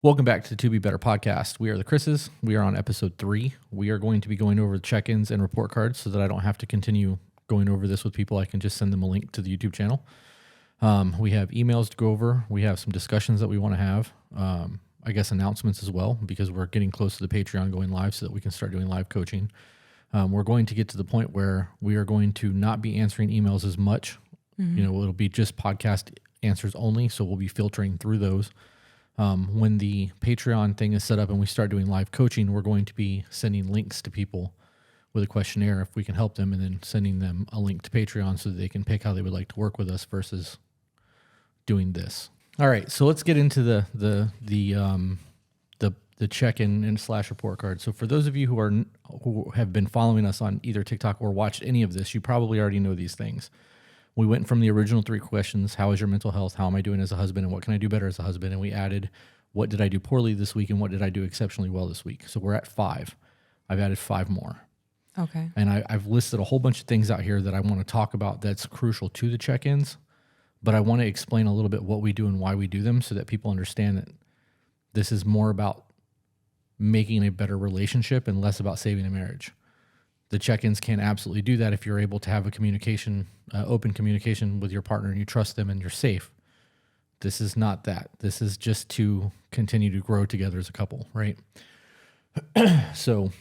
Welcome back to the To Be Better podcast. We are the Chris's. We are on episode 3. We are going to be going over the check-ins and report cards so that I don't have to continue going over this with people. I can just send them a link to the YouTube channel. We have emails to go over. We have some discussions that we want to have. I guess announcements as well, because we're getting close to the Patreon going live so that we can start doing live coaching. We're going to get to the point where we are going to not be answering emails as much. Mm-hmm. It'll be just podcast answers only. So we'll be filtering through those. When the Patreon thing is set up and we start doing live coaching, we're going to be sending links to people with a questionnaire if we can help them, and then sending them a link to Patreon so that they can pick how they would like to work with us versus doing this. All right, so let's get into the check-in and / report card. So for those of you who have been following us on either TikTok or watched any of this, you probably already know these things. We went from the original 3 questions: how is your mental health? How am I doing as a husband? And what can I do better as a husband? And we added, what did I do poorly this week? And what did I do exceptionally well this week? So we're at 5. I've added 5 more. Okay. And I've listed a whole bunch of things out here that I want to talk about that's crucial to the check-ins, but I want to explain a little bit what we do and why we do them so that people understand that this is more about making a better relationship and less about saving a marriage. The check-ins can absolutely do that if you're able to have a communication, open communication with your partner, and you trust them and you're safe. This is not that. This is just to continue to grow together as a couple, right? So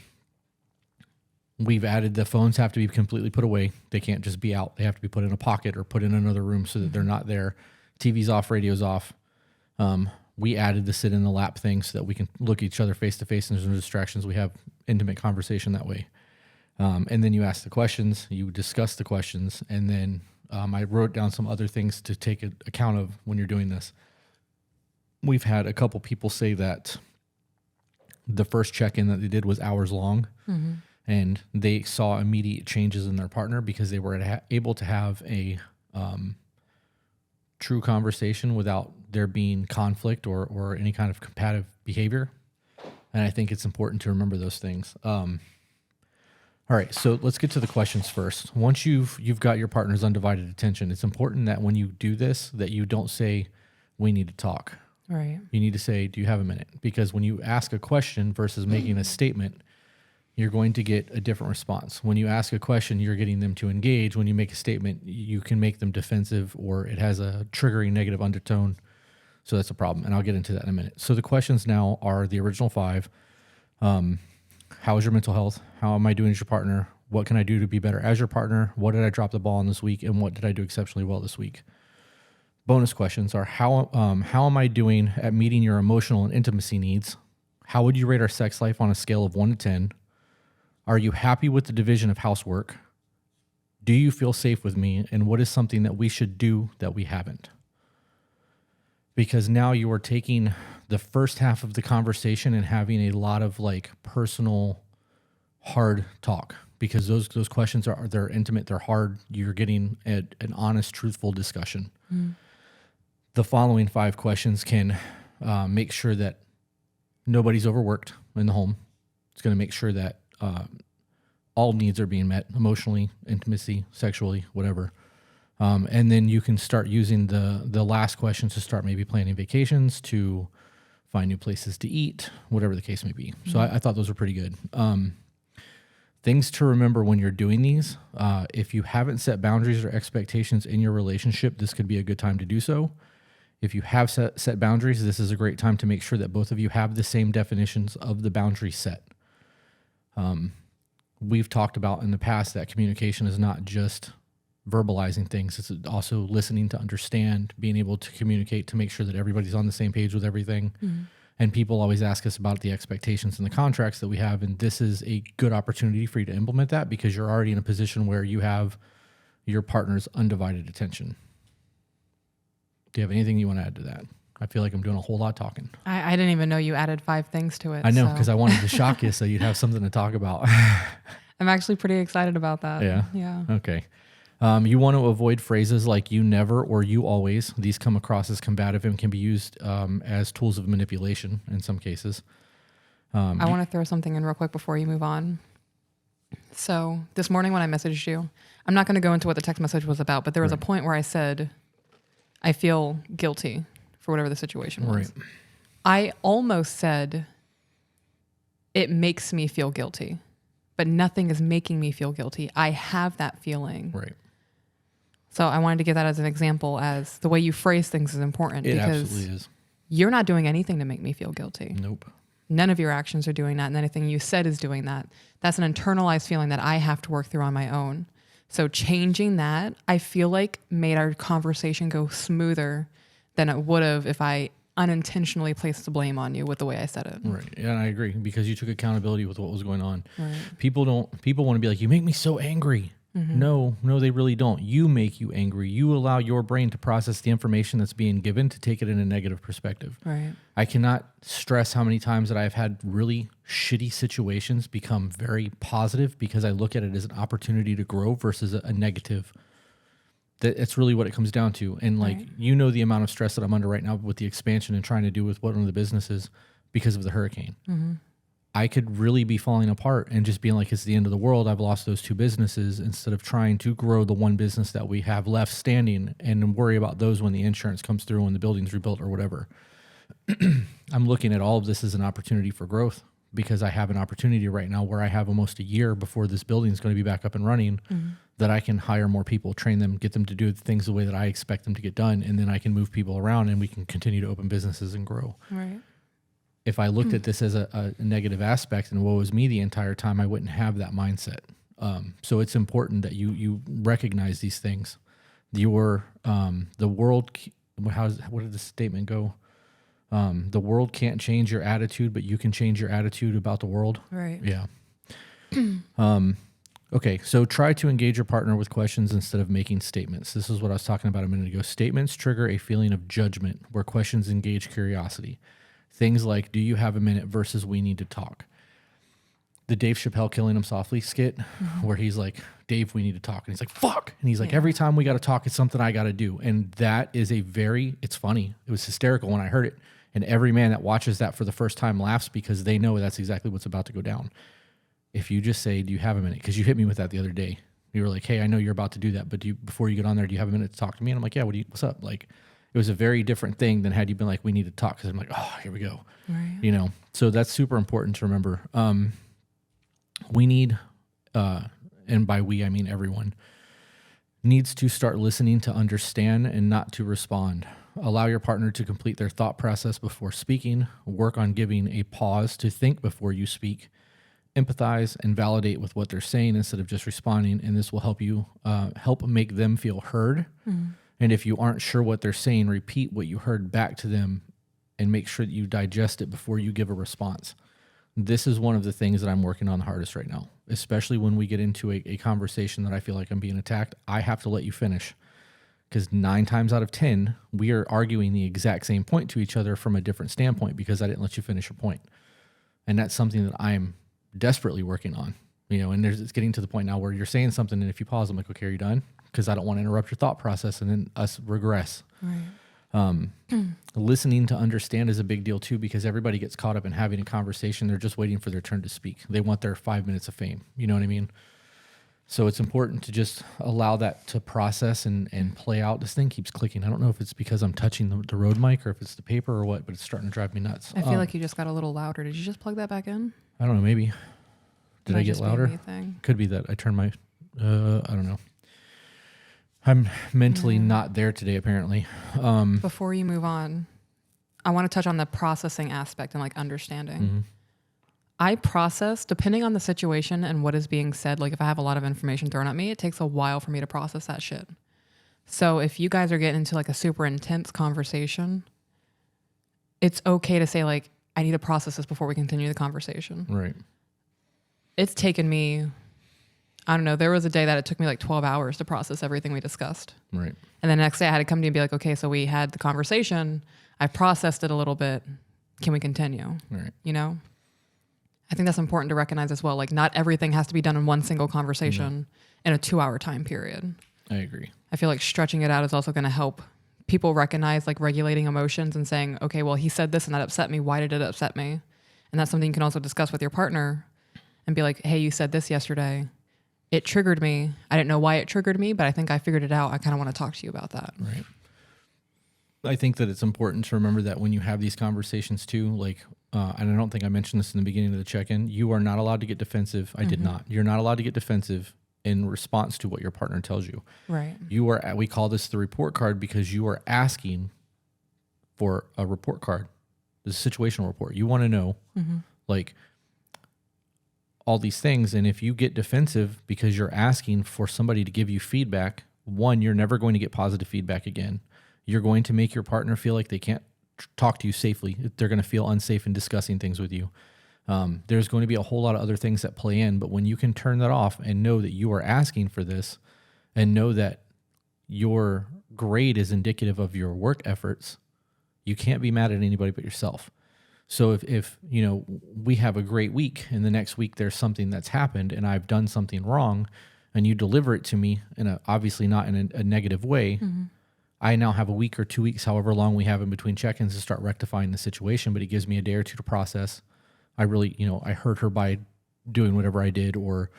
we've added the phones have to be completely put away. They can't just be out. They have to be put in a pocket or put in another room so that they're not there. TV's off, radio's off. We added the sit in the lap thing so that we can look at each other face to face and there's no distractions. We have intimate conversation that way. And then you ask the questions, you discuss the questions, and then I wrote down some other things to take account of when you're doing this. We've had a couple people say that the first check-in that they did was hours long, and they saw immediate changes in their partner because they were able to have a true conversation without there being conflict or any kind of combative behavior. And I think it's important to remember those things. All right, so let's get to the questions first. Once you've got your partner's undivided attention, it's important that when you do this, that you don't say, we need to talk. Right. You need to say, do you have a minute? Because when you ask a question versus making a statement, you're going to get a different response. When you ask a question, you're getting them to engage. When you make a statement, you can make them defensive or it has a triggering negative undertone. So that's a problem, and I'll get into that in a minute. So the questions now are the original 5. How is your mental health? How am I doing as your partner? What can I do to be better as your partner? What did I drop the ball on this week? And what did I do exceptionally well this week? Bonus questions are how am I doing at meeting your emotional and intimacy needs? How would you rate our sex life on a scale of 1 to 10? Are you happy with the division of housework? Do you feel safe with me? And what is something that we should do that we haven't? Because now you are taking the first half of the conversation and having a lot of like personal, hard talk, because those questions they're intimate, they're hard. You're getting an honest, truthful discussion. The following 5 questions can make sure that nobody's overworked in the home. It's going to make sure that all needs are being met, emotionally, intimacy, sexually, whatever. And then you can start using the last questions to start maybe planning vacations, to find new places to eat, whatever the case may be. So I thought those were pretty good. Things to remember when you're doing these. If you haven't set boundaries or expectations in your relationship, this could be a good time to do so. If you have set boundaries, this is a great time to make sure that both of you have the same definitions of the boundary set. We've talked about in the past that communication is not just verbalizing things. It's also listening to understand, being able to communicate to make sure that everybody's on the same page with everything. And people always ask us about the expectations and the contracts that we have. And this is a good opportunity for you to implement that because you're already in a position where you have your partner's undivided attention. Do you have anything you want to add to that? I feel like I'm doing a whole lot of talking. I didn't even know you added 5 things to it. I know, because I wanted to shock you so you'd have something to talk about. I'm actually pretty excited about that. Yeah. Okay. You want to avoid phrases like you never or you always. These come across as combative and can be used as tools of manipulation in some cases. I want to throw something in real quick before you move on. So this morning when I messaged you, I'm not going to go into what the text message was about, but there was a point where I said, I feel guilty for whatever the situation was. Right. I almost said, it makes me feel guilty, but nothing is making me feel guilty. I have that feeling. Right. So I wanted to give that as an example, as the way you phrase things is important. It because absolutely is. you're not doing anything to make me feel guilty. Nope. None of your actions are doing that, and anything you said is doing that. That's an internalized feeling that I have to work through on my own. So changing that, I feel like, made our conversation go smoother than it would have if I unintentionally placed the blame on you with the way I said it. Right. And I agree, because you took accountability with what was going on. Right. People want to be like, you make me so angry. Mm-hmm. No, they really don't. You make you angry. You allow your brain to process the information that's being given to take it in a negative perspective. Right. I cannot stress how many times that I've had really shitty situations become very positive because I look at it as an opportunity to grow versus a negative. That's really what it comes down to. And like, you know, the amount of stress that I'm under right now with the expansion and trying to do with one of the businesses because of the hurricane. Mm-hmm. I could really be falling apart and just being like, it's the end of the world. I've lost those 2 businesses, instead of trying to grow the one business that we have left standing and worry about those when the insurance comes through, when the building's rebuilt or whatever. I'm looking at all of this as an opportunity for growth, because I have an opportunity right now where I have almost a year before this building is going to be back up and running, that I can hire more people, train them, get them to do things the way that I expect them to get done. And then I can move people around and we can continue to open businesses and grow. Right. If I looked at this as a negative aspect and woe is me the entire time, I wouldn't have that mindset. So it's important that you recognize these things. The world, what did the statement go? The world can't change your attitude, but you can change your attitude about the world. Right. Yeah. Okay, so try to engage your partner with questions instead of making statements. This is what I was talking about a minute ago. Statements trigger a feeling of judgment, where questions engage curiosity. Things like, do you have a minute versus we need to talk. The Dave Chappelle Killing Him Softly skit, where he's like, Dave, we need to talk. And he's like, fuck. And he's like, every time we got to talk, it's something I got to do. And that is it's funny. It was hysterical when I heard it. And every man that watches that for the first time laughs, because they know that's exactly what's about to go down. If you just say, do you have a minute? Because you hit me with that the other day. You were like, hey, I know you're about to do that, but before you get on there, do you have a minute to talk to me? And I'm like, yeah, what's up? Like, it was a very different thing than had you been like, we need to talk. Because I'm like, oh, here we go. Right. You know, so that's super important to remember. We need, and by we, I mean everyone, needs to start listening to understand and not to respond. Allow your partner to complete their thought process before speaking. Work on giving a pause to think before you speak. Empathize and validate with what they're saying instead of just responding. And this will help you help make them feel heard. And if you aren't sure what they're saying, repeat what you heard back to them and make sure that you digest it before you give a response. This is one of the things that I'm working on the hardest right now, especially when we get into a conversation that I feel like I'm being attacked. I have to let you finish, because 9 times out of 10, we are arguing the exact same point to each other from a different standpoint because I didn't let you finish your point. And that's something that I'm desperately working on, you know, and it's getting to the point now where you're saying something, and if you pause, I'm like, okay, are you done? Because I don't want to interrupt your thought process and then us regress. Right. Listening to understand is a big deal too, because everybody gets caught up in having a conversation. They're just waiting for their turn to speak. They want their 5 minutes of fame. You know what I mean? So it's important to just allow that to process and play out. This thing keeps clicking. I don't know if it's because I'm touching the Rode mic or if it's the paper or what, but it's starting to drive me nuts. I feel like you just got a little louder. Did you just plug that back in? I don't know. Maybe. Did I get louder? Thing. Could be that I turned my, I don't know. I'm mentally not there today, apparently. Before you move on, I want to touch on the processing aspect and like understanding. I process, depending on the situation and what is being said. Like if I have a lot of information thrown at me, it takes a while for me to process that shit. So if you guys are getting into like a super intense conversation, it's okay to say like, I need to process this before we continue the conversation. Right. It's taken me, I don't know, there was a day that it took me like 12 hours to process everything we discussed. Right. And the next day I had to come to you and be like, okay, so we had the conversation. I processed it a little bit. Can we continue? Right. You know? I think that's important to recognize as well. Like not everything has to be done in one single conversation in a 2-hour time period. I agree. I feel like stretching it out is also going to help people recognize like regulating emotions and saying, okay, well, he said this and that upset me. Why did it upset me? And that's something you can also discuss with your partner and be like, hey, you said this yesterday. It triggered me. I didn't know why it triggered me, but I think I figured it out. I kind of want to talk to you about that. Right. I think that it's important to remember that when you have these conversations too, like, and I don't think I mentioned this in the beginning of the check-in, you are not allowed to get defensive. I did not. You're not allowed to get defensive in response to what your partner tells you. Right. You are, we call this the report card because you are asking for a report card. This is a situational report. You want to know, like, all these things. And if you get defensive because you're asking for somebody to give you feedback, one, you're never going to get positive feedback again. You're going to make your partner feel like they can't talk to you safely. They're going to feel unsafe in discussing things with you. There's going to be a whole lot of other things that play in, but when you can turn that off and know that you are asking for this and know that your grade is indicative of your work efforts, you can't be mad at anybody but yourself. So if you know, we have a great week and the next week there's something that's happened and I've done something wrong and you deliver it to me in a, obviously not in a negative way, I now have a week or 2 weeks, however long we have in between check-ins, to start rectifying the situation, but it gives me a day or two to process. I really, you know, I hurt her by doing whatever I did, or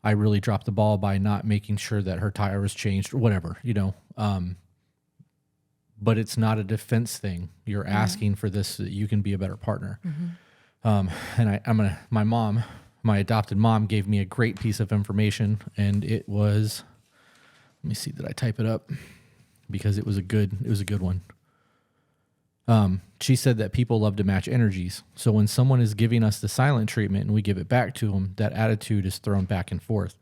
I really dropped the ball by not making sure that her tire was changed or whatever, you know. But it's not a defense thing. You're asking for this so that you can be a better partner. And my adopted mom gave me a great piece of information, and it was, let me see, did I type it up? Because it was a good one. She said that people love to match energies. So when someone is giving us the silent treatment and we give it back to them, that attitude is thrown back and forth.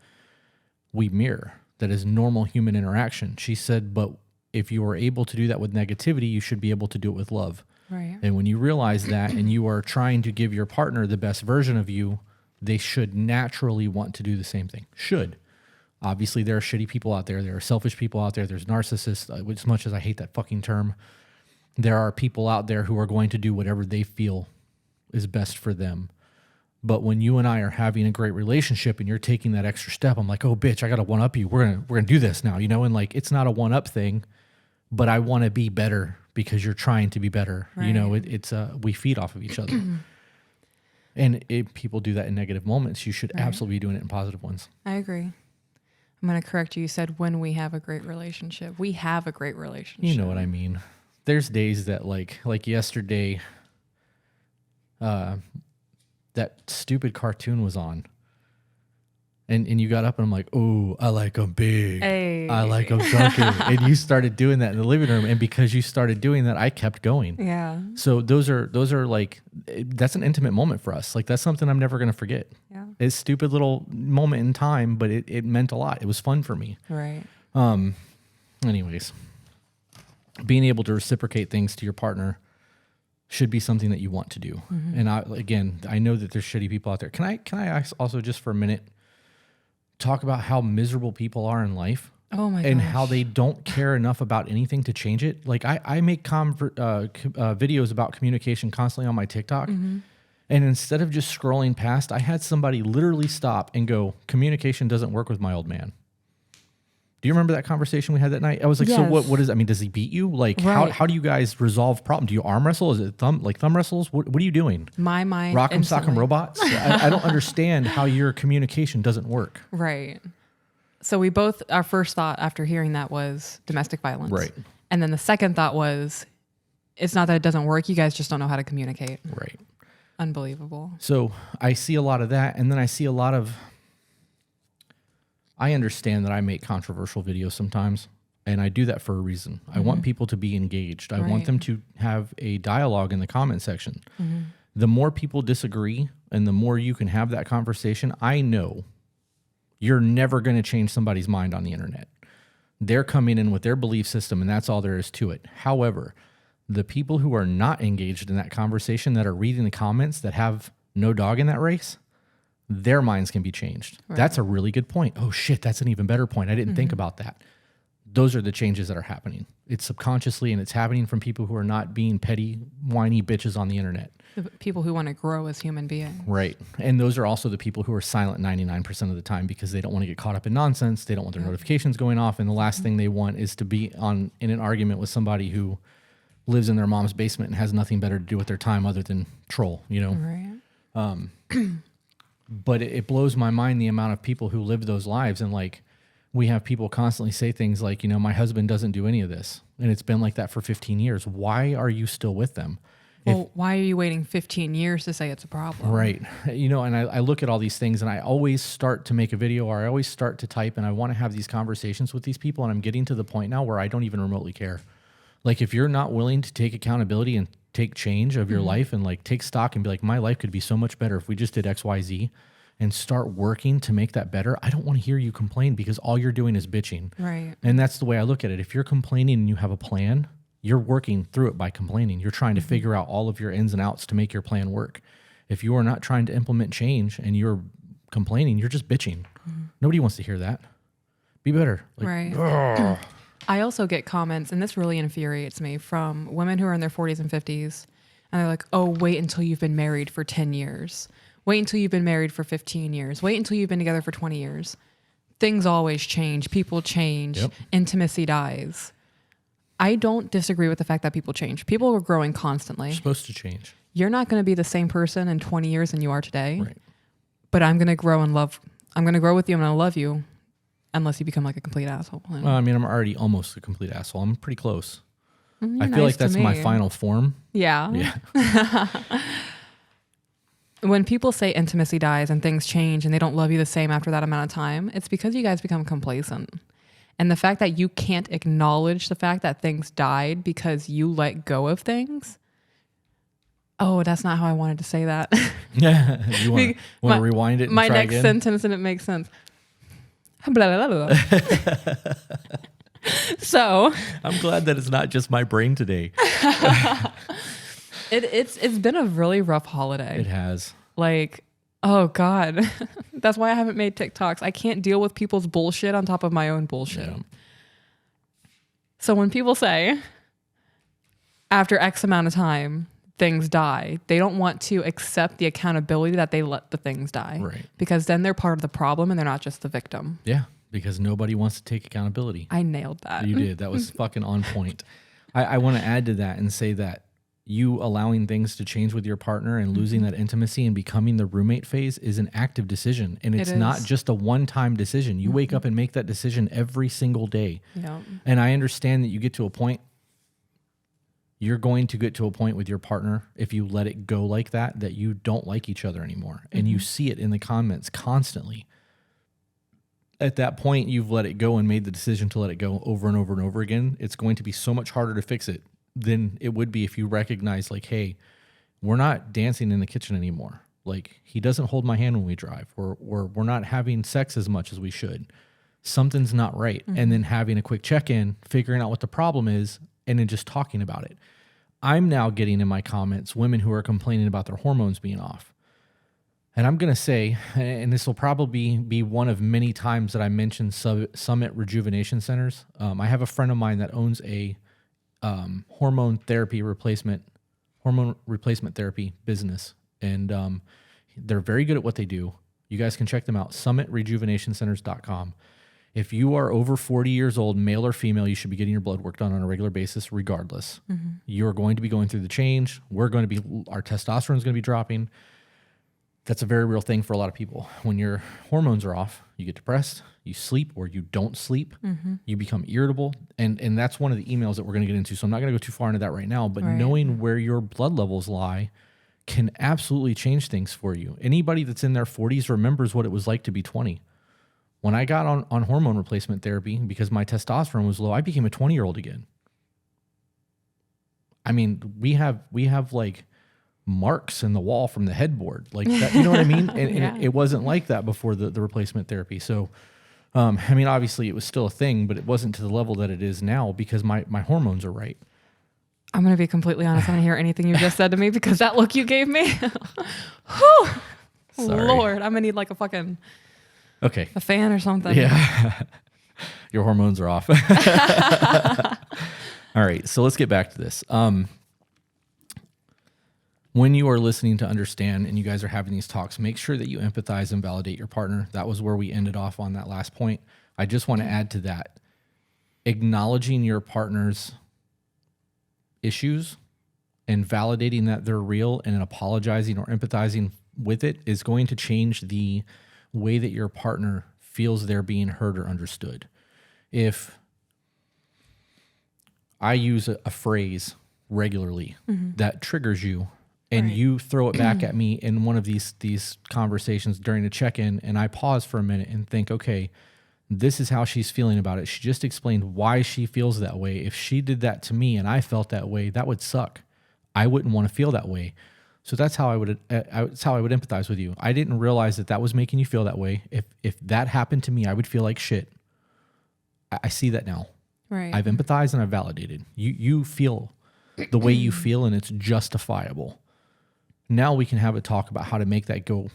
We mirror. That is normal human interaction. She said, but if you are able to do that with negativity, you should be able to do it with love. Right. And when you realize that and you are trying to give your partner the best version of you, they should naturally want to do the same thing. Should. Obviously, there are shitty people out there. There are selfish people out there. There's narcissists, as much as I hate that fucking term. There are people out there who are going to do whatever they feel is best for them. But when you and I are having a great relationship and you're taking that extra step, I'm like, oh, bitch, I got to one-up you. We're gonna do this now, you know? And like, it's not a one-up thing, but I want to be better because you're trying to be better. Right. You know, it's we feed off of each other. And if people do that in negative moments, you should absolutely be doing it in positive ones. I agree. I'm going to correct you. You said when we have a great relationship. We have a great relationship. You know what I mean. There's days that like yesterday, that stupid cartoon was on. And you got up and I'm like, oh, I like them big. Hey. I like them chunky. And you started doing that in the living room. And because you started doing that, I kept going. Yeah. So those are like, that's an intimate moment for us. Like, that's something I'm never going to forget. Yeah. It's a stupid little moment in time, but it meant a lot. It was fun for me. Right. Anyways, being able to reciprocate things to your partner should be something that you want to do. And I know that there's shitty people out there. Can I ask also just for a minute, talk about how miserable people are in life? Oh my gosh. And how they don't care enough about anything to change it. Like I make videos about communication constantly on my TikTok. And instead of just scrolling past, I had somebody literally stop and go, communication doesn't work with my old man. Do you remember that conversation we had that night? I was like, yes. So what is, I mean, does he beat you? Like, right. how do you guys resolve problems? Do you arm wrestle? Is it thumb wrestles? What are you doing? My mind. Rock'em sock'em robots? I don't understand how your communication doesn't work. Right. So we both, our first thought after hearing that was domestic violence. Right. And then the second thought was, it's not that it doesn't work. You guys just don't know how to communicate. Right. Unbelievable. So I see a lot of that. And then I see a lot of, I understand that I make controversial videos sometimes, and I do that for a reason. I want people to be engaged. I want them to have a dialogue in the comment section. The more people disagree and the more you can have that conversation, I know you're never going to change somebody's mind on the internet. They're coming in with their belief system, and that's all there is to it. However, the people who are not engaged in that conversation, that are reading the comments, that have no dog in that race, their minds can be changed. Right. That's a really good point. Oh shit, that's an even better point. I didn't think about that. Those are the changes that are happening. It's subconsciously, and it's happening from people who are not being petty, whiny bitches on the internet. The people who want to grow as human beings. Right. And those are also the people who are silent 99% of the time because they don't want to get caught up in nonsense. They don't want their notifications going off. And the last thing they want is to be in an argument with somebody who lives in their mom's basement and has nothing better to do with their time other than troll, you know? Right. But it blows my mind the amount of people who live those lives. And like, We have people constantly say things like, my husband doesn't do any of this. And it's been like that for 15 years. Why are you still with them? Well, why are you waiting 15 years to say it's a problem? Right. And I look at all these things and I always start to make a video or I always start to type and I want to have these conversations with these people. And I'm getting to the point now where I don't even remotely care. Like if you're not willing to take accountability and take change of your life and like take stock and be like, my life could be so much better if we just did X, Y, Z and start working to make that better. I don't want to hear you complain because all you're doing is bitching. Right. And that's the way I look at it. If you're complaining and you have a plan, you're working through it by complaining. You're trying to figure out all of your ins and outs to make your plan work. If you are not trying to implement change and you're complaining, you're just bitching. Nobody wants to hear that. Be better. Right. I also get comments, and this really infuriates me, from women who are in their 40s and 50s. And they're like, oh, wait until you've been married for 10 years. Wait until you've been married for 15 years. Wait until you've been together for 20 years. Things always change. People change. Yep. Intimacy dies. I don't disagree with the fact that people change. People are growing constantly. You're supposed to change. You're not going to be the same person in 20 years than you are today. Right. But I'm going to grow and love. I'm going to grow with you and I'll love you unless you become like a complete asshole. Well, I mean, I'm already almost a complete asshole. I'm pretty close. You're I feel nice like to that's my me. final form. Yeah. Yeah. When people say intimacy dies and things change and they don't love you the same after that amount of time, it's because you guys become complacent. And the fact that you can't acknowledge the fact that things died because you let go of things. Oh, that's not how I wanted to say that. You want to rewind it and my try next again? sentence and it makes sense. Blah, blah, blah, blah. So I'm glad that it's not just my brain today. it's been a really rough holiday. It has. Like, oh God. That's why I haven't made TikToks. I can't deal with people's bullshit on top of my own bullshit. Yeah. So when people say after X amount of time, things die, they don't want to accept the accountability that they let the things die. Right. Because then they're part of the problem and they're not just the victim. Yeah, because nobody wants to take accountability. I nailed that. You did. That was fucking on point. I want to add to that and say that you allowing things to change with your partner and losing that intimacy and becoming the roommate phase is an active decision. And it's not just a one-time decision. You wake up and make that decision every single day. Yeah. And I understand that you get to a point, you're going to get to a point with your partner, if you let it go like that, that you don't like each other anymore. And you see it in the comments constantly. At that point, you've let it go and made the decision to let it go over and over and over again. It's going to be so much harder to fix it than it would be if you recognize, like, hey, we're not dancing in the kitchen anymore. Like, he doesn't hold my hand when we drive. We're not having sex as much as we should. Something's not right. And then having a quick check-in, figuring out what the problem is, and then just talking about it. I'm now getting in my comments women who are complaining about their hormones being off. And I'm going to say, and this will probably be one of many times that I mention Summit Rejuvenation Centers. I have a friend of mine that owns a hormone replacement therapy business. And they're very good at what they do. You guys can check them out, summitrejuvenationcenters.com. If you are over 40 years old, male or female, you should be getting your blood work done on a regular basis regardless. You're going to be going through the change. Our testosterone is going to be dropping. That's a very real thing for a lot of people. When your hormones are off, you get depressed, you sleep or you don't sleep, you become irritable. And that's one of the emails that we're going to get into. So I'm not going to go too far into that right now, but knowing where your blood levels lie can absolutely change things for you. Anybody that's in their 40s remembers what it was like to be 20. When I got on hormone replacement therapy because my testosterone was low, I became a 20-year-old again. I mean, we have like marks in the wall from the headboard, like that, you know what I mean? And it wasn't like that before the replacement therapy. So, I mean, obviously it was still a thing, but it wasn't to the level that it is now because my hormones are right. I'm going to be completely honest. I don't hear anything you just said to me because that look you gave me. Whew. Sorry. Lord, I'm going to need like a fan or something. Yeah. Your hormones are off. All right. So let's get back to this. When you are listening to understand and you guys are having these talks, make sure that you empathize and validate your partner. That was where we ended off on that last point. I just want to add to that. Acknowledging your partner's issues and validating that they're real and apologizing or empathizing with it is going to change the way that your partner feels they're being heard or understood. If I use a phrase regularly that triggers you, and you throw it back at me in one of these conversations during a check-in, and I pause for a minute and think, okay, this is how she's feeling about it. She just explained why she feels that way. If she did that to me and I felt that way, that would suck. I wouldn't want to feel that way. So that's how I would empathize with you. I didn't realize that was making you feel that way. If that happened to me, I would feel like shit. I see that now. Right. I've empathized and I've validated. You feel the way you feel, and it's justifiable. Now we can have a talk about how to make that go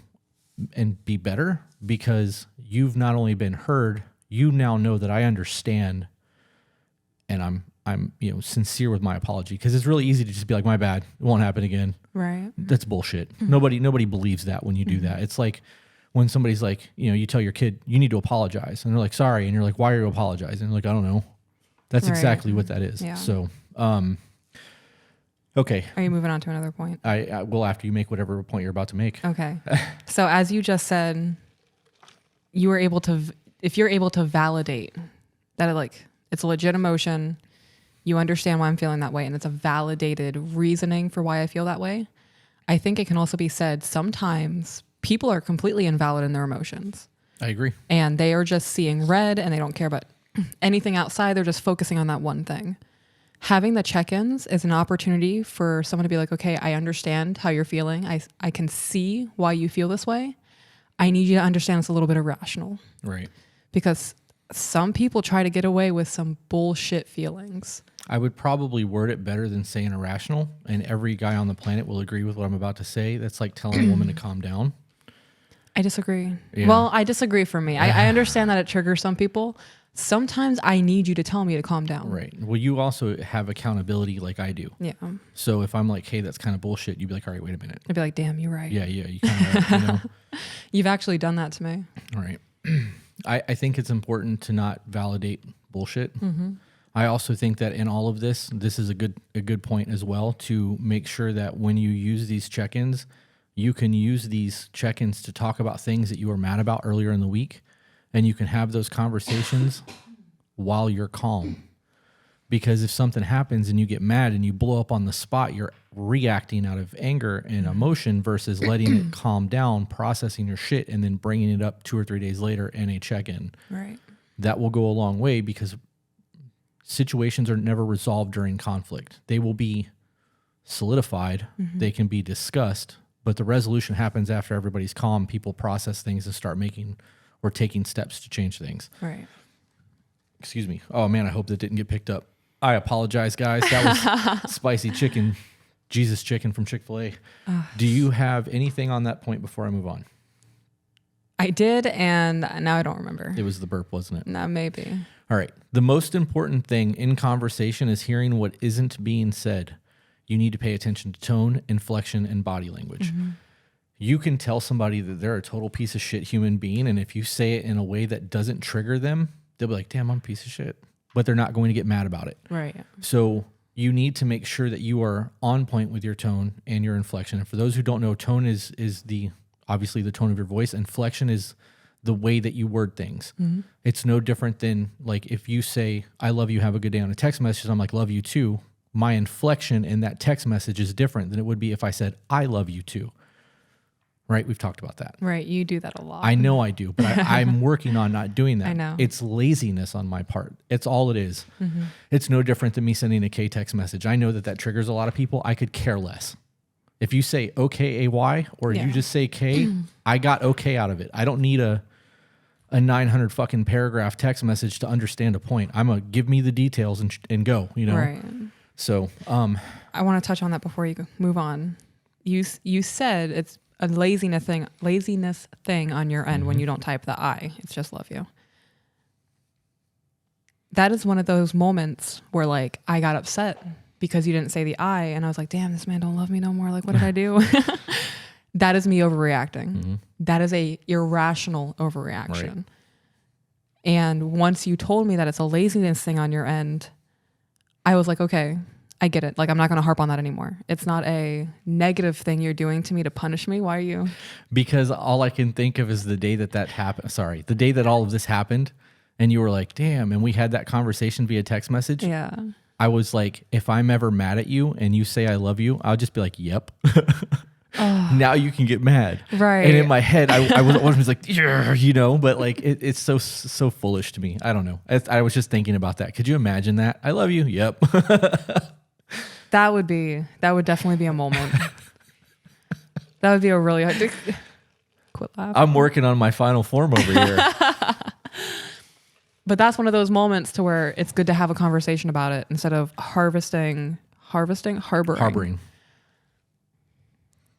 and be better, because you've not only been heard, you now know that I understand, and I'm sincere with my apology, because it's really easy to just be like, my bad, it won't happen again. Right. That's bullshit. Nobody believes that when you do that. It's like when somebody's like, you tell your kid, you need to apologize, and they're like, sorry, and you're like, why are you apologizing? And they're like, I don't know. That's exactly what that is. Yeah. So, okay. Are you moving on to another point? I will, after you make whatever point you're about to make. Okay. So as you just said, if you're able to validate that it's a legit emotion, you understand why I'm feeling that way, and it's a validated reasoning for why I feel that way. I think it can also be said sometimes people are completely invalid in their emotions. I agree. And they are just seeing red, and they don't care about anything outside. They're just focusing on that one thing. Having the check-ins is an opportunity for someone to be like, okay, I understand how you're feeling. I can see why you feel this way. I need you to understand it's a little bit irrational. Right. Because some people try to get away with some bullshit feelings. I would probably word it better than saying irrational, and every guy on the planet will agree with what I'm about to say. That's like telling a woman to calm down. I disagree. Yeah. Well, I disagree for me. I understand that it triggers some people. Sometimes I need you to tell me to calm down. Right. Well, you also have accountability like I do. Yeah. So if I'm like, hey, that's kind of bullshit, you'd be like, all right, wait a minute. I'd be like, damn, you're right. Yeah, you kind of, You've actually done that to me. All right. I think it's important to not validate bullshit. I also think that in all of this is a good point as well, to make sure that when you use these check-ins, you can use these check-ins to talk about things that you were mad about earlier in the week, and you can have those conversations while you're calm. Because if something happens and you get mad and you blow up on the spot, you're reacting out of anger and emotion versus letting it calm down, processing your shit, and then bringing it up 2 or 3 days later in a check-in. Right. That will go a long way, because situations are never resolved during conflict. They will be solidified. They can be discussed, but the resolution happens after everybody's calm. People process things and start making or taking steps to change things. Right. Excuse me. Oh man, I hope that didn't get picked up. I apologize, guys. That was spicy chicken, Jesus chicken from Chick-fil-A. Do you have anything on that point before I move on? I did, and now I don't remember. It was the burp, wasn't it? No, maybe. All right. The most important thing in conversation is hearing what isn't being said. You need to pay attention to tone, inflection, and body language. You can tell somebody that they're a total piece of shit human being, and if you say it in a way that doesn't trigger them, they'll be like, damn, I'm a piece of shit. But they're not going to get mad about it. Right. So you need to make sure that you are on point with your tone and your inflection. And for those who don't know, tone is obviously the tone of your voice. Inflection is the way that you word things. It's no different than like if you say, I love you, have a good day on a text message, I'm like, love you too. My inflection in that text message is different than it would be if I said, I love you too. Right? We've talked about that. Right. You do that a lot. I know I do, but I'm working on not doing that. I know. It's laziness on my part. It's all it is. It's no different than me sending a K text message. I know that triggers a lot of people. I could care less. If you say OKAY or you just say K, I got okay out of it. I don't need a 900 fucking paragraph text message to understand a point. I'm a give me the details and go, Right. So, I want to touch on that before you move on. You said it's a laziness thing on your end when you don't type the I. It's just love you. That is one of those moments where like I got upset because you didn't say the I, and I was like, damn, this man don't love me no more. Like, what did I do? That is me overreacting. That is a irrational overreaction. Right. And once you told me that it's a laziness thing on your end, I was like, okay, I get it. Like, I'm not going to harp on that anymore. It's not a negative thing you're doing to me to punish me. Why are you? Because all I can think of is the day that happened. Sorry, the day that all of this happened, and you were like, "Damn!" And we had that conversation via text message. Yeah. I was like, if I'm ever mad at you and you say I love you, I'll just be like, "Yep." Now you can get mad, Right? And in my head, I was like, "Yeah," you know, but like it's so foolish to me. I don't know. I was just thinking about that. Could you imagine that? I love you. Yep. That would definitely be a moment. That would be a really hard. Quit laughing. I'm working on my final form over here. But that's one of those moments to where it's good to have a conversation about it instead of harboring.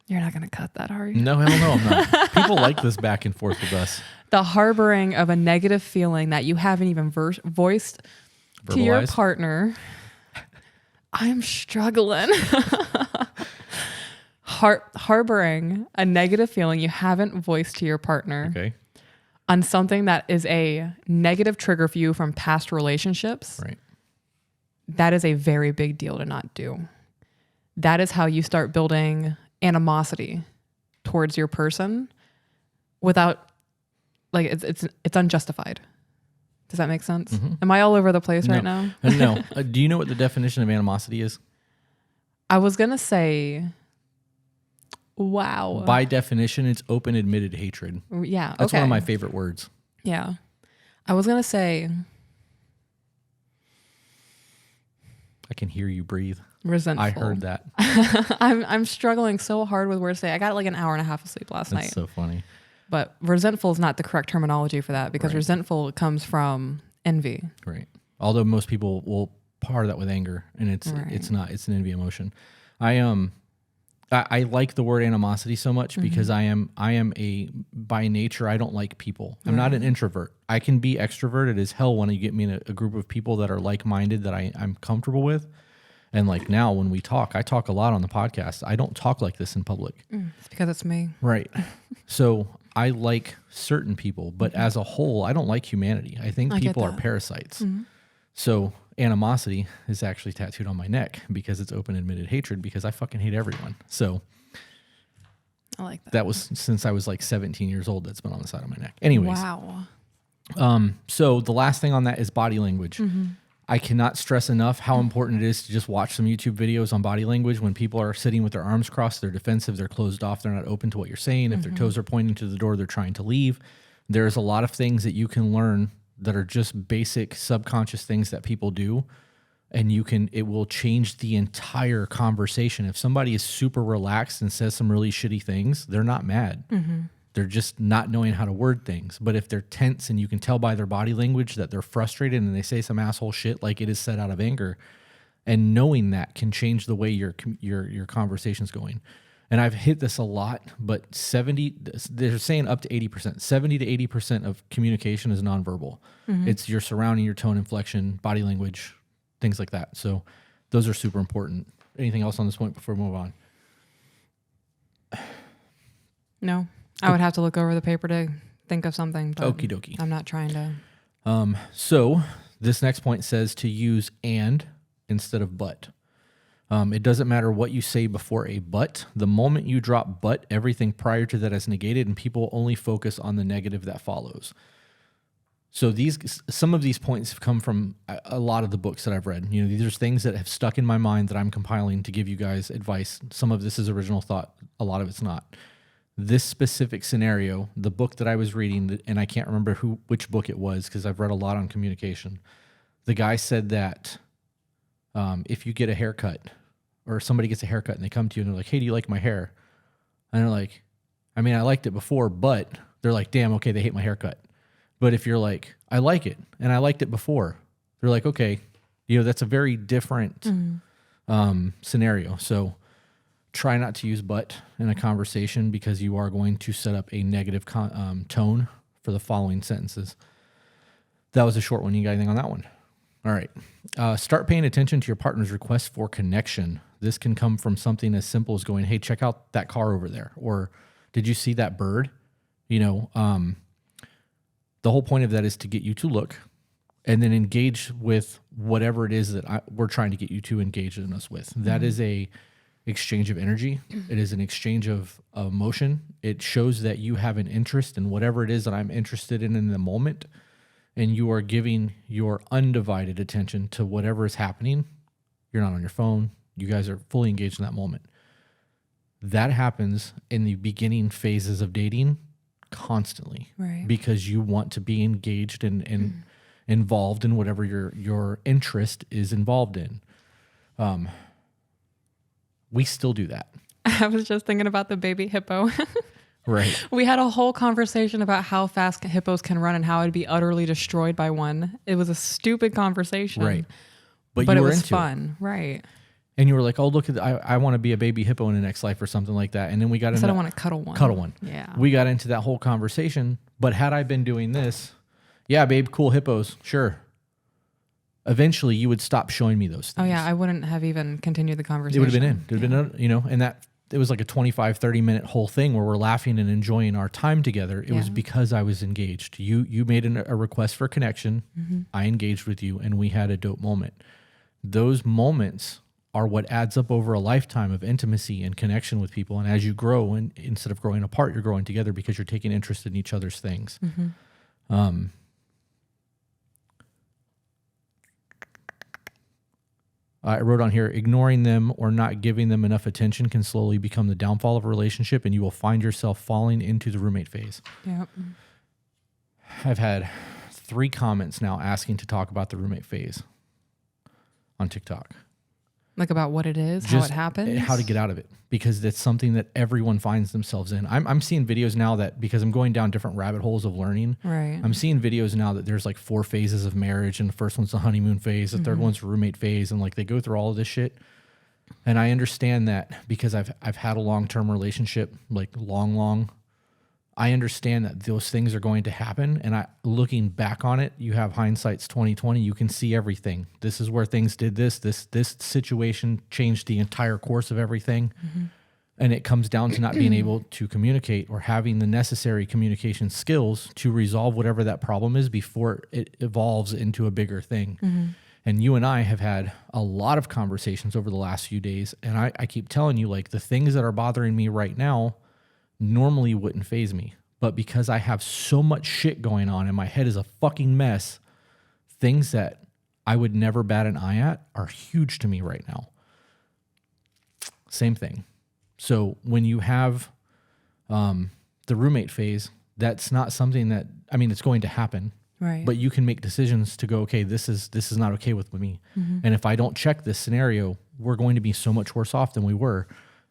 You're not going to cut that, are you? No, hell no, I'm not. People like this back and forth with us. The harboring of a negative feeling that you haven't even voiced to your Verbalized? partner. I'm struggling. Harboring a negative feeling you haven't voiced to your partner Okay. on something that is a negative trigger for you from past relationships. Right. That is a very big deal to not do. That is how you start building animosity towards your person without, like, it's unjustified. Does that make sense? Mm-hmm. Am I all over the place right now? No. Do you know what the definition of animosity is? I was going to say, wow. By definition, it's open admitted hatred. Yeah. That's okay. one of my favorite words. Yeah. I was going to say I can hear you breathe. resentful. I heard that. I'm struggling so hard with words today. I got like an hour and a half of sleep last That's night. so funny. But resentful is not the correct terminology for that because Right. resentful comes from envy. Right. Although most people will par that with anger, and it's not. It's an envy emotion. I like the word animosity so much because I am a by nature I don't like people. I'm not an introvert. I can be extroverted as hell when you get me in a group of people that are like minded that I'm comfortable with. And like now when we talk, I talk a lot on the podcast. I don't talk like this in public. It's because it's me. Right. So I like certain people, but as a whole, I don't like humanity. I think I get people are that. parasites. So animosity is actually tattooed on my neck because it's open admitted hatred because I fucking hate everyone. So I like that. that was since I was like 17 years old. That's been on the side of my neck. Anyways. Wow. So the last thing on that is body language. I cannot stress enough how important it is to just watch some YouTube videos on body language. When people are sitting with their arms crossed, they're defensive, they're closed off, they're not open to what you're saying. If their toes are pointing to the door, they're trying to leave. There's a lot of things that you can learn that are just basic subconscious things that people do. And it will change the entire conversation. If somebody is super relaxed and says some really shitty things, they're not mad. They're just not knowing how to word things. But if they're tense and you can tell by their body language that they're frustrated and they say some asshole shit like it is said out of anger, and knowing that can change the way your conversation's going. And I've hit this a lot, but they're saying up to 80%, 70 to 80% of communication is nonverbal. It's your surrounding, your tone, inflection, body language, things like that. So those are super important. Anything else on this point before we move on? No. I would have to look over the paper to think of something. But Okie dokie. I'm not trying to. So this next point says to use and instead of but. It doesn't matter what you say before a but. The moment you drop but, everything prior to that is negated, and people only focus on the negative that follows. So some of these points have come from a lot of the books that I've read. You know, these are things that have stuck in my mind that I'm compiling to give you guys advice. Some of this is original thought. A lot of it's not. This specific scenario, the book that I was reading, and I can't remember which book it was because I've read a lot on communication. The guy said that if you get a haircut or somebody gets a haircut and they come to you and they're like, "Hey, do you like my hair?" And they're like, "I mean, I liked it before," but they're like, "Damn, okay, they hate my haircut." But if you're like, "I like it and I liked it before," they're like, "Okay, you know, that's a very different scenario." So try not to use but in a conversation because you are going to set up a negative tone for the following sentences. That was a short one. You got anything on that one? All right. Start paying attention to your partner's request for connection. This can come from something as simple as going, "Hey, check out that car over there." Or, "Did you see that bird?" You know, the whole point of that is to get you to look and then engage with whatever it is that we're trying to get you to engage in us with. That is a exchange of energy. It is an exchange of emotion. It shows that you have an interest in whatever it is that I'm interested in the moment, and you are giving your undivided attention to whatever is happening. You're not on your phone. You guys are fully engaged in that moment. That happens in the beginning phases of dating constantly, Right. because you want to be engaged and involved in whatever your interest is involved in. We still do that. I was just thinking about the baby hippo. Right. We had a whole conversation about how fast hippos can run and how it'd be utterly destroyed by one. It was a stupid conversation. Right. But it you were was into fun. Right. And you were like, oh, look, I want to be a baby hippo in the next life or something like that. And then we got into I said I want to cuddle one. Cuddle one. Yeah. We got into that whole conversation. But had I been doing this, yeah, babe, cool hippos, sure. Eventually, you would stop showing me those things. Oh, yeah. I wouldn't have even continued the conversation. It would have been in. It would have been, and that it was like a 25, 30 minute whole thing where we're laughing and enjoying our time together. It was because I was engaged. You made a request for connection. I engaged with you, and we had a dope moment. Those moments are what adds up over a lifetime of intimacy and connection with people. And as you grow, and instead of growing apart, you're growing together because you're taking interest in each other's things. I wrote on here, ignoring them or not giving them enough attention can slowly become the downfall of a relationship, and you will find yourself falling into the roommate phase. Yep. I've had 3 comments now asking to talk about the roommate phase on TikTok. Like about what it is, how it happens? How to get out of it, because it's something that everyone finds themselves in. I'm seeing videos now that, because I'm going down different rabbit holes of learning, Right. I'm seeing videos now that there's like 4 phases of marriage, and the first one's the honeymoon phase, the third one's roommate phase, and like they go through all of this shit. And I understand that because I've had a long-term relationship, like long. I understand that those things are going to happen, and looking back on it, you have hindsight's 20/20. You can see everything. This is where things did this. This situation changed the entire course of everything, and it comes down to not being able to communicate or having the necessary communication skills to resolve whatever that problem is before it evolves into a bigger thing. And you and I have had a lot of conversations over the last few days, and I keep telling you, like, the things that are bothering me right now normally wouldn't faze me, but because I have so much shit going on and my head is a fucking mess, things that I would never bat an eye at are huge to me right now. Same thing. So when you have the roommate phase, that's not something that, I mean, it's going to happen, Right. but you can make decisions to go, okay, this is not okay with me. And if I don't check this scenario, we're going to be so much worse off than we were.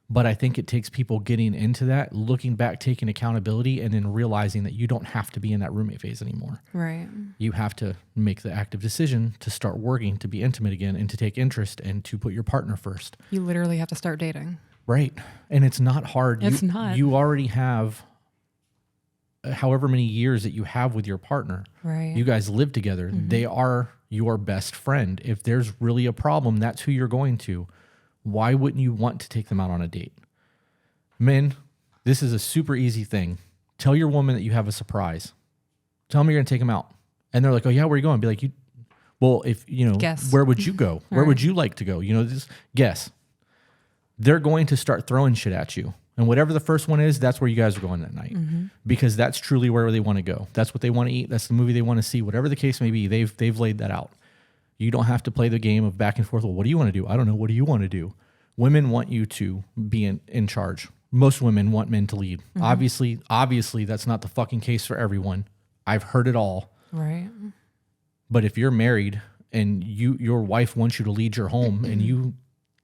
But I think it takes people getting into that, looking back, taking accountability, and then realizing that you don't have to be in that roommate phase anymore. Right. You have to make the active decision to start working, to be intimate again, and to take interest, and to put your partner first. You literally have to start dating. Right. And it's not hard. It's not. You already have however many years that you have with your partner. Right. You guys live together. They are your best friend. If there's really a problem, that's who you're going to. Why wouldn't you want to take them out on a date? Men, this is a super easy thing. Tell your woman that you have a surprise. Tell them you're going to take them out. And they're like, oh, yeah, where are you going? Be like, Guess. where would you go? Where would you like to go? Just guess. They're going to start throwing shit at you. And whatever the first one is, that's where you guys are going that night. Because that's truly where they want to go. That's what they want to eat. That's the movie they want to see. Whatever the case may be, they've laid that out. You don't have to play the game of back and forth. Well, what do you want to do? I don't know. What do you want to do? Women want you to be in charge. Most women want men to lead. Obviously, that's not the fucking case for everyone. I've heard it all. Right. But if you're married and your wife wants you to lead your home and you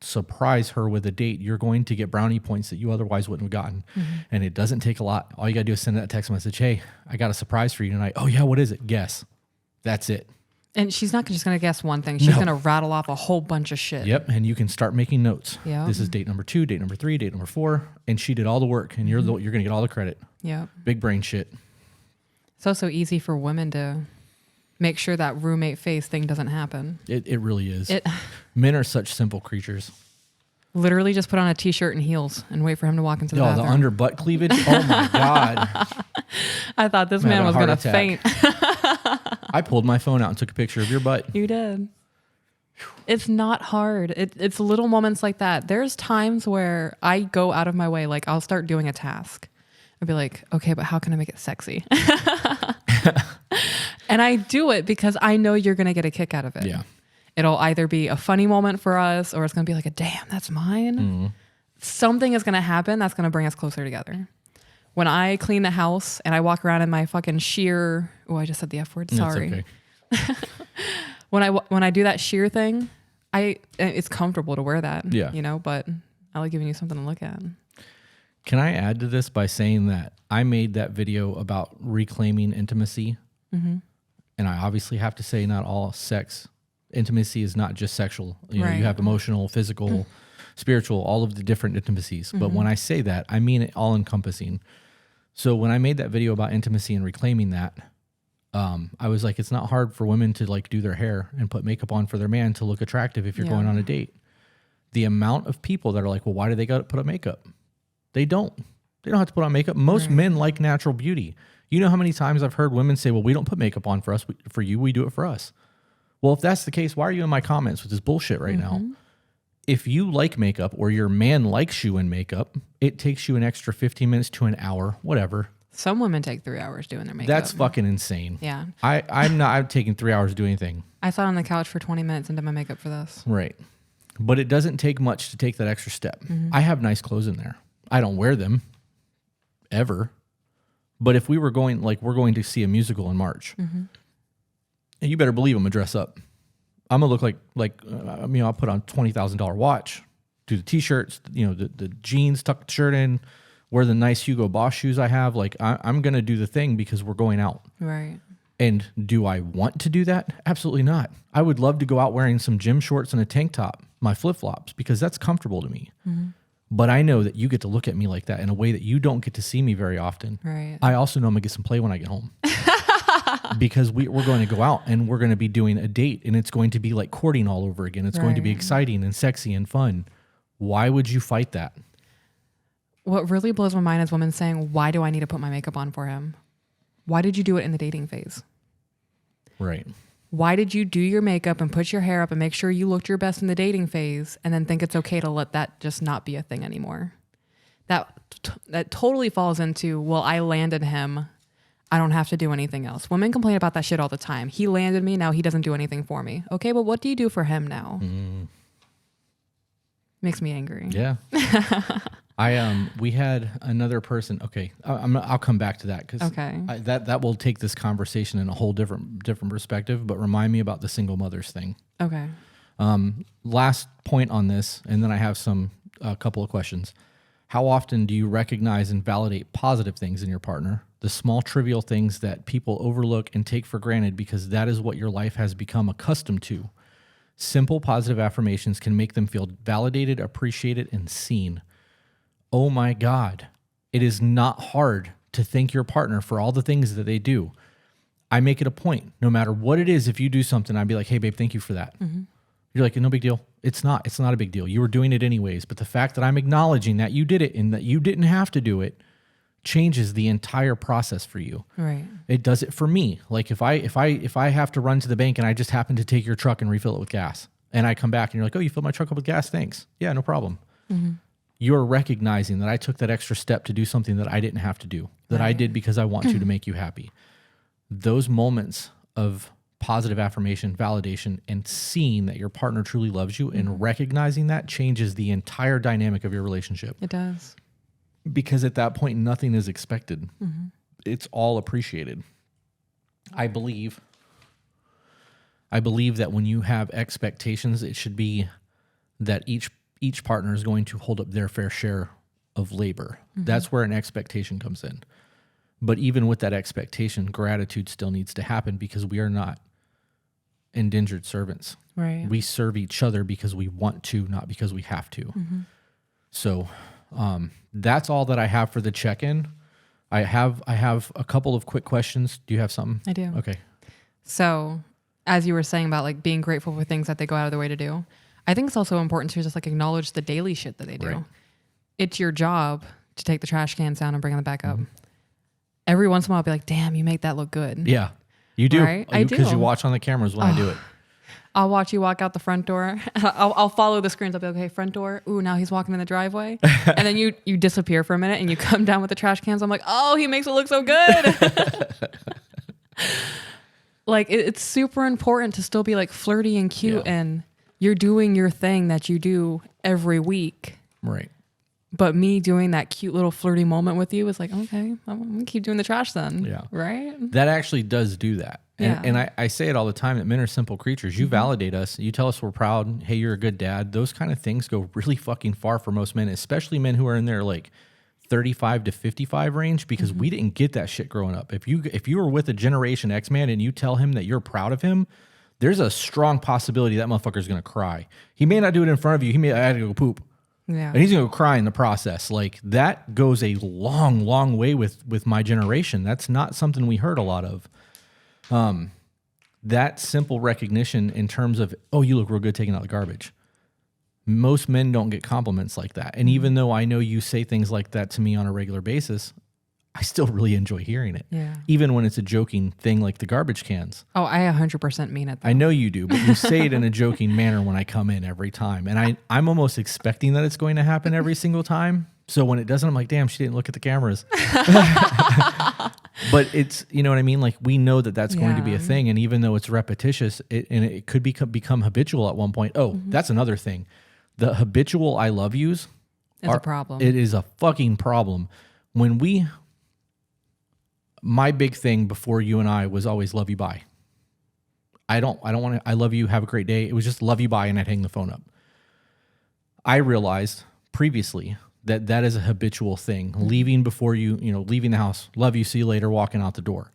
surprise her with a date, you're going to get brownie points that you otherwise wouldn't have gotten. And it doesn't take a lot. All you got to do is send that text message. Hey, I got a surprise for you tonight. Oh yeah, what is it? Guess. That's it. And she's not just going to guess one thing. She's going to rattle off a whole bunch of shit. Yep. And you can start making notes. Yeah. This is date number 2, date number 3, date number 4. And she did all the work, and you're going to get all the credit. Yep. Big brain shit. It's also easy for women to make sure that roommate phase thing doesn't happen. It really is. Men are such simple creatures. Literally just put on a t-shirt and heels and wait for him to walk into the bathroom. The under butt cleavage. Oh my God. I thought this man was going to faint. I pulled my phone out and took a picture of your butt. You did. It's not hard. It's little moments like that. There's times where I go out of my way. Like I'll start doing a task. I'll be like, okay, but how can I make it sexy? And I do it because I know you're going to get a kick out of it. Yeah. It'll either be a funny moment for us or it's going to be like a damn, that's mine. Something is going to happen that's going to bring us closer together. When I clean the house and I walk around in my fucking sheer, oh, I just said the F word. Sorry. That's okay. When I do that sheer thing, it's comfortable to wear that. Yeah. You know, but I like giving you something to look at. Can I add to this by saying that I made that video about reclaiming intimacy? And I obviously have to say not all sex. Intimacy is not just sexual. You know, you have emotional, physical, spiritual, all of the different intimacies. But when I say that, I mean it all encompassing. So when I made that video about intimacy and reclaiming that, I was like, it's not hard for women to like do their hair and put makeup on for their man to look attractive if you're going on a date. The amount of people that are like, well, why do they got to put on makeup? They don't. They don't have to put on makeup. Most men like natural beauty. You know how many times I've heard women say, well, we don't put makeup on for us. For you, we do it for us. Well, if that's the case, why are you in my comments with this bullshit right now? If you like makeup or your man likes you in makeup, it takes you an extra 15 minutes to an hour, whatever. Some women take 3 hours doing their makeup. That's fucking insane. Yeah. I'm taking 3 hours to do anything. I sat on the couch for 20 minutes and did my makeup for this. Right. But it doesn't take much to take that extra step. I have nice clothes in there. I don't wear them ever. But if we were going, like we're going to see a musical in March, and you better believe I'm gonna dress up. I'm gonna look like I'll put on $20,000 watch, do the t-shirts, the jeans, tuck the shirt in, wear the nice Hugo Boss shoes I have. Like I'm gonna do the thing because we're going out. Right. And do I want to do that? Absolutely not. I would love to go out wearing some gym shorts and a tank top, my flip-flops, because that's comfortable to me. But I know that you get to look at me like that in a way that you don't get to see me very often. Right. I also know I'm gonna get some play when I get home. Because we're going to go out and we're going to be doing a date and it's going to be like courting all over again. It's going to be exciting and sexy and fun. Why would you fight that? What really blows my mind is women saying, why do I need to put my makeup on for him? Why did you do it in the dating phase? Right. Why did you do your makeup and put your hair up and make sure you looked your best in the dating phase and then think it's okay to let that just not be a thing anymore? That totally falls into, well, I landed him. I don't have to do anything else. Women complain about that shit all the time. He landed me. Now he doesn't do anything for me. Okay, but what do you do for him now? Makes me angry. Yeah. We had another person. Okay, I'll come back to that because that will take this conversation in a whole different perspective. But remind me about the single mothers thing. Okay. Last point on this, and then I have a couple of questions. How often do you recognize and validate positive things in your partner? The small trivial things that people overlook and take for granted because that is what your life has become accustomed to. Simple positive affirmations can make them feel validated, appreciated, and seen. Oh my God. It is not hard to thank your partner for all the things that they do. I make it a point, no matter what it is, if you do something, I'd be like, hey babe, thank you for that. You're like, no big deal. It's not a big deal. You were doing it anyways. But the fact that I'm acknowledging that you did it and that you didn't have to do it changes the entire process for you. Right. It does it for me. Like if I have to run to the bank and I just happen to take your truck and refill it with gas and I come back and you're like, oh, you filled my truck up with gas. Thanks. Yeah, no problem. You're recognizing that I took that extra step to do something that I didn't have to do, that I did because I want to make you happy. Those moments of positive affirmation, validation, and seeing that your partner truly loves you and recognizing that changes the entire dynamic of your relationship. It does. Because at that point, nothing is expected. It's all appreciated. I believe that when you have expectations, it should be that each partner is going to hold up their fair share of labor. That's where an expectation comes in. But even with that expectation, gratitude still needs to happen because we are not indentured servants. Right. We serve each other because we want to, not because we have to. So that's all that I have for the check-in. I have a couple of quick questions. Do you have something? I do. Okay. So as you were saying about like being grateful for things that they go out of their way to do, I think it's also important to just like acknowledge the daily shit that they do. Right. It's your job to take the trash cans down and bring them back up. Every once in a while I'll be like, damn, you make that look good. Yeah. You do. Right? I do. Because you watch on the cameras when I do it. I'll watch you walk out the front door. I'll follow the screens. I'll be like, okay, front door. Ooh, now he's walking in the driveway. And then you disappear for a minute and you come down with the trash cans. I'm like, oh, he makes it look so good. Like it's super important to still be like flirty and cute, and you're doing your thing that you do every week. Right. But me doing that cute little flirty moment with you is like, okay, I'm gonna keep doing the trash then. Yeah. Right? That actually does do that. And I say it all the time that men are simple creatures. You validate us. You tell us we're proud. Hey, you're a good dad. Those kind of things go really fucking far for most men, especially men who are in their like 35 to 55 range, because we didn't get that shit growing up. If you were with a Generation X man and you tell him that you're proud of him, there's a strong possibility that motherfucker's going to cry. He may not do it in front of you. I had to go poop. Yeah. And he's going to cry in the process. Like that goes a long, long way with my generation. That's not something we heard a lot of. That simple recognition in terms of, oh, you look real good taking out the garbage. Most men don't get compliments like that. And even though I know you say things like that to me on a regular basis, I still really enjoy hearing it. Yeah. Even when it's a joking thing like the garbage cans. Oh, I 100% mean it though. I know you do, but you say it in a joking manner when I come in every time. And I'm almost expecting that it's going to happen every single time. So when it doesn't, I'm like, damn, she didn't look at the cameras. But it's, you know what I mean? Like we know that that's going to be a thing. And even though it's repetitious, it could become habitual at one point. Oh, that's another thing. The habitual I love yous It's a problem. It is a fucking problem. My big thing before you and I was always love you, bye. I don't want to, I love you, have a great day. It was just love you, bye, and I'd hang the phone up. I realized previously that is a habitual thing. Leaving before leaving the house, love you, see you later, walking out the door.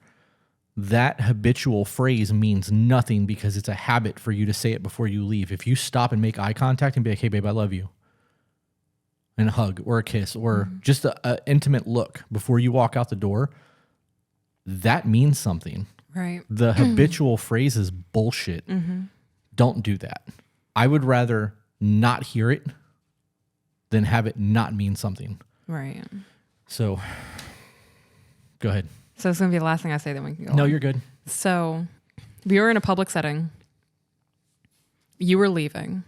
That habitual phrase means nothing because it's a habit for you to say it before you leave. If you stop and make eye contact and be like, hey, babe, I love you, and a hug or a kiss or just an intimate look before you walk out the door, that means something. Right. The habitual phrase is bullshit. Don't do that. I would rather not hear it than have it not mean something. Right. So go ahead. So it's going to be the last thing I say, then we can go No, on. you're good. So we were in a public setting. You were leaving.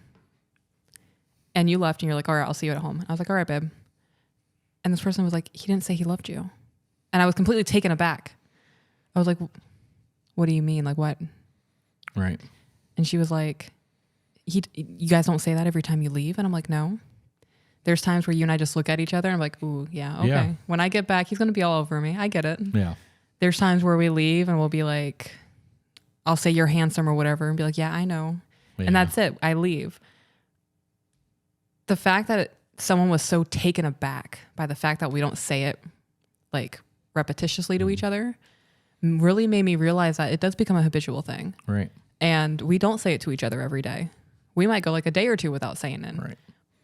And you left and you're like, all right, I'll see you at home. I was like, all right, babe. And this person was like, he didn't say he loved you. And I was completely taken aback. I was like, what do you mean? Like what? Right. And she was like, you guys don't say that every time you leave? And I'm like, no. There's times where you and I just look at each other and I'm like, ooh, yeah, okay. Yeah. When I get back, he's going to be all over me. I get it. Yeah. There's times where we leave and we'll be like, I'll say you're handsome or whatever and be like, yeah, I know. Yeah. And that's it. I leave. The fact that someone was so taken aback by the fact that we don't say it like repetitiously to each other really made me realize that it does become a habitual thing. Right. And we don't say it to each other every day. We might go like a day or two without saying it. Right.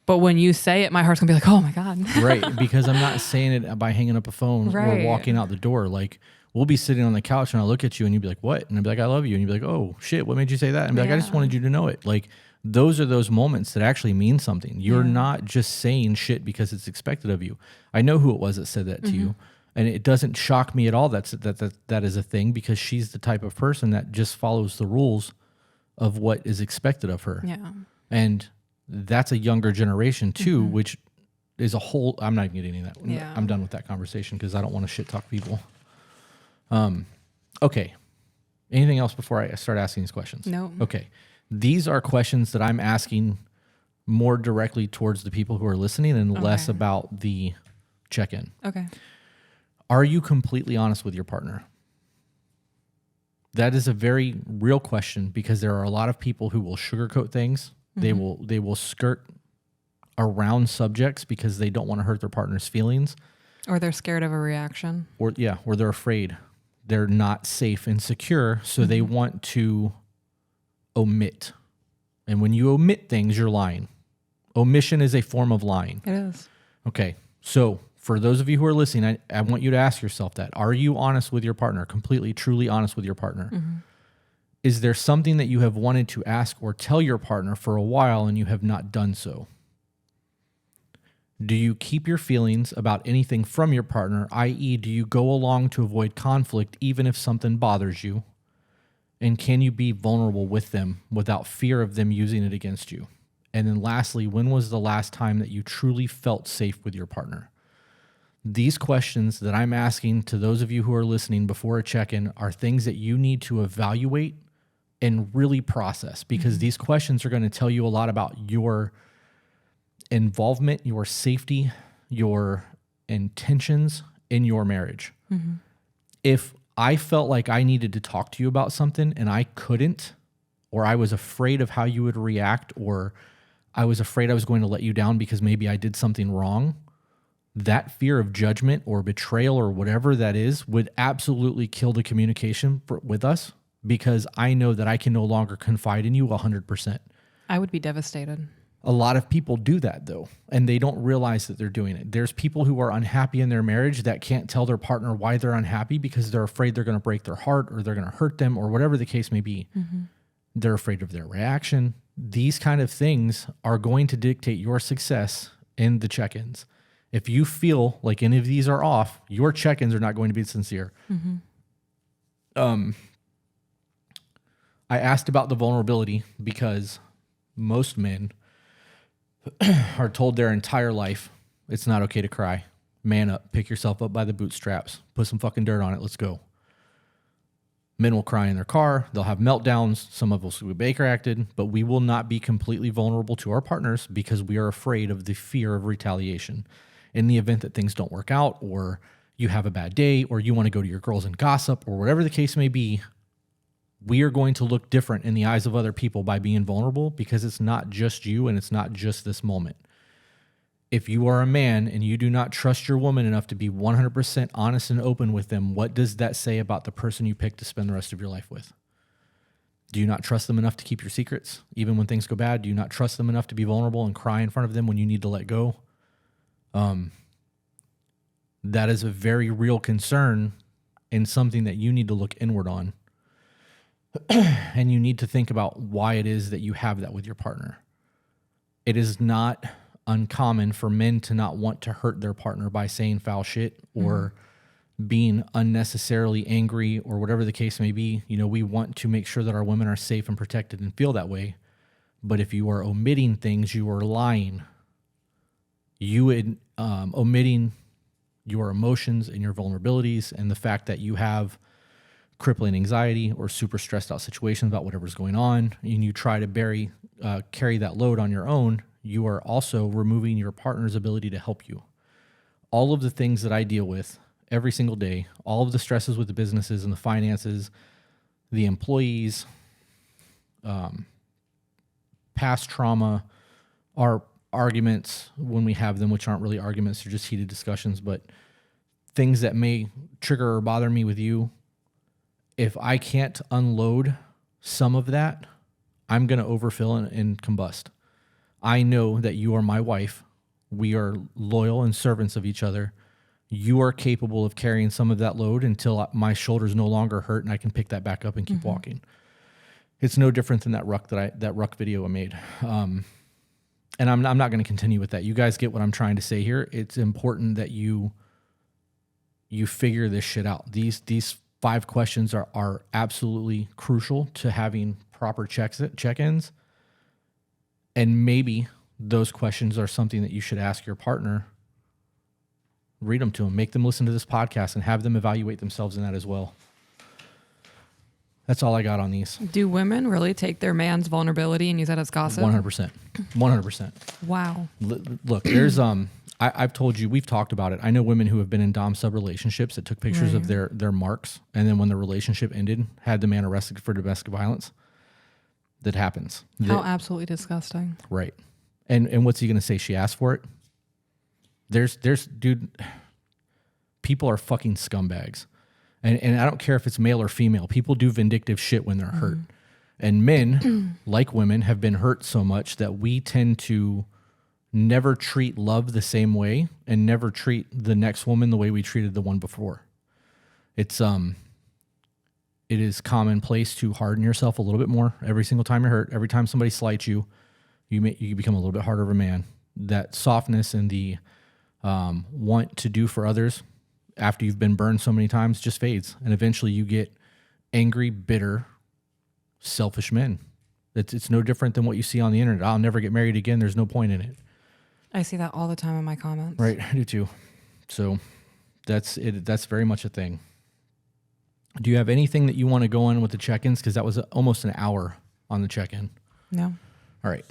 But when you say it, my heart's gonna be like, oh my God. Right. Because I'm not saying it by hanging up a phone or walking out the door. Like we'll be sitting on the couch and I'll look at you and you'll be like, what? And I'll be like, I love you. And you'll be like, oh shit, what made you say that? And I'll be like, I just wanted you to know it. Like those are those moments that actually mean something. You're not just saying shit because it's expected of you. I know who it was that said that to you. And it doesn't shock me at all that is a thing because she's the type of person that just follows the rules of what is expected of her. Yeah. And that's a younger generation too, which is a whole, I'm not even getting into that. Yeah. I'm done with that conversation because I don't want to shit talk people. Okay. Anything else before I start asking these questions? No. Okay. These are questions that I'm asking more directly towards the people who are listening and less about the check-in. Okay. Are you completely honest with your partner? That is a very real question because there are a lot of people who will sugarcoat things. They will skirt around subjects because they don't want to hurt their partner's feelings. Or they're scared of a reaction. Or they're afraid. They're not safe and secure, so they want to omit. And when you omit things, you're lying. Omission is a form of lying. It is. Okay, so for those of you who are listening, I want you to ask yourself that. Are you honest with your partner? Completely, truly honest with your partner? Is there something that you have wanted to ask or tell your partner for a while and you have not done so? Do you keep your feelings about anything from your partner, i.e., do you go along to avoid conflict even if something bothers you? And can you be vulnerable with them without fear of them using it against you? And then lastly, when was the last time that you truly felt safe with your partner? These questions that I'm asking to those of you who are listening before a check-in are things that you need to evaluate and really process, because these questions are going to tell you a lot about your involvement, your safety, your intentions in your marriage. If I felt like I needed to talk to you about something and I couldn't, or I was afraid of how you would react, or I was afraid I was going to let you down because maybe I did something wrong, that fear of judgment or betrayal or whatever that is would absolutely kill the communication with us, because I know that I can no longer confide in you 100%. I would be devastated. A lot of people do that though, and they don't realize that they're doing it. There's people who are unhappy in their marriage that can't tell their partner why they're unhappy because they're afraid they're going to break their heart or they're going to hurt them or whatever the case may be. They're afraid of their reaction. These kind of things are going to dictate your success in the check-ins. If you feel like any of these are off, your check-ins are not going to be sincere. I asked about the vulnerability because most men are told their entire life, it's not okay to cry. Man up, pick yourself up by the bootstraps, put some fucking dirt on it, let's go. Men will cry in their car, they'll have meltdowns, some of us will be Baker acted, but we will not be completely vulnerable to our partners because we are afraid of the fear of retaliation. In the event that things don't work out, or you have a bad day, or you want to go to your girls and gossip, or whatever the case may be, we are going to look different in the eyes of other people by being vulnerable, because it's not just you and it's not just this moment. If you are a man and you do not trust your woman enough to be 100% honest and open with them, what does that say about the person you pick to spend the rest of your life with? Do you not trust them enough to keep your secrets, even when things go bad? Do you not trust them enough to be vulnerable and cry in front of them when you need to let go? That is a very real concern and something that you need to look inward on. And you need to think about why it is that you have that with your partner. It is not uncommon for men to not want to hurt their partner by saying foul shit or being unnecessarily angry or whatever the case may be. You know, we want to make sure that our women are safe and protected and feel that way. But if you are omitting things, you are lying. You omitting your emotions and your vulnerabilities and the fact that you have crippling anxiety or super stressed out situations about whatever's going on, and you try to carry that load on your own, you are also removing your partner's ability to help you. All of the things that I deal with every single day, all of the stresses with the businesses and the finances, the employees, past trauma, our arguments when we have them, which aren't really arguments, they're just heated discussions, but things that may trigger or bother me with you, if I can't unload some of that, I'm going to overfill and combust. I know that you are my wife. We are loyal and servants of each other. You are capable of carrying some of that load until my shoulders no longer hurt and I can pick that back up and keep walking. It's no different than that ruck video I made. And I'm not going to continue with that. You guys get what I'm trying to say here. It's important that you figure this shit out. These 5 questions are absolutely crucial to having proper check-ins. And maybe those questions are something that you should ask your partner. Read them to them, make them listen to this podcast, and have them evaluate themselves in that as well. That's all I got on these. Do women really take their man's vulnerability and use that as gossip? 100%. 100%. Wow. Look, there's I've told you, we've talked about it. I know women who have been in dom sub relationships that took pictures of their marks, and then when the relationship ended, had the man arrested for domestic violence. That happens. How absolutely disgusting. Right. And what's he going to say? She asked for it? There's dude, people are fucking scumbags. And I don't care if it's male or female. People do vindictive shit when they're hurt. And men, like women, have been hurt so much that we tend to never treat love the same way and never treat the next woman the way we treated the one before. It is commonplace to harden yourself a little bit more every single time you're hurt. Every time somebody slights you, you become a little bit harder of a man. That softness and the want to do for others after you've been burned so many times just fades. And eventually you get angry, bitter, selfish men. It's no different than what you see on the internet. I'll never get married again. There's no point in it. I see that all the time in my comments. Right. I do too. So that's it. That's very much a thing. Do you have anything that you want to go on with the check-ins? Because that was almost an hour on the check-in. No. All right.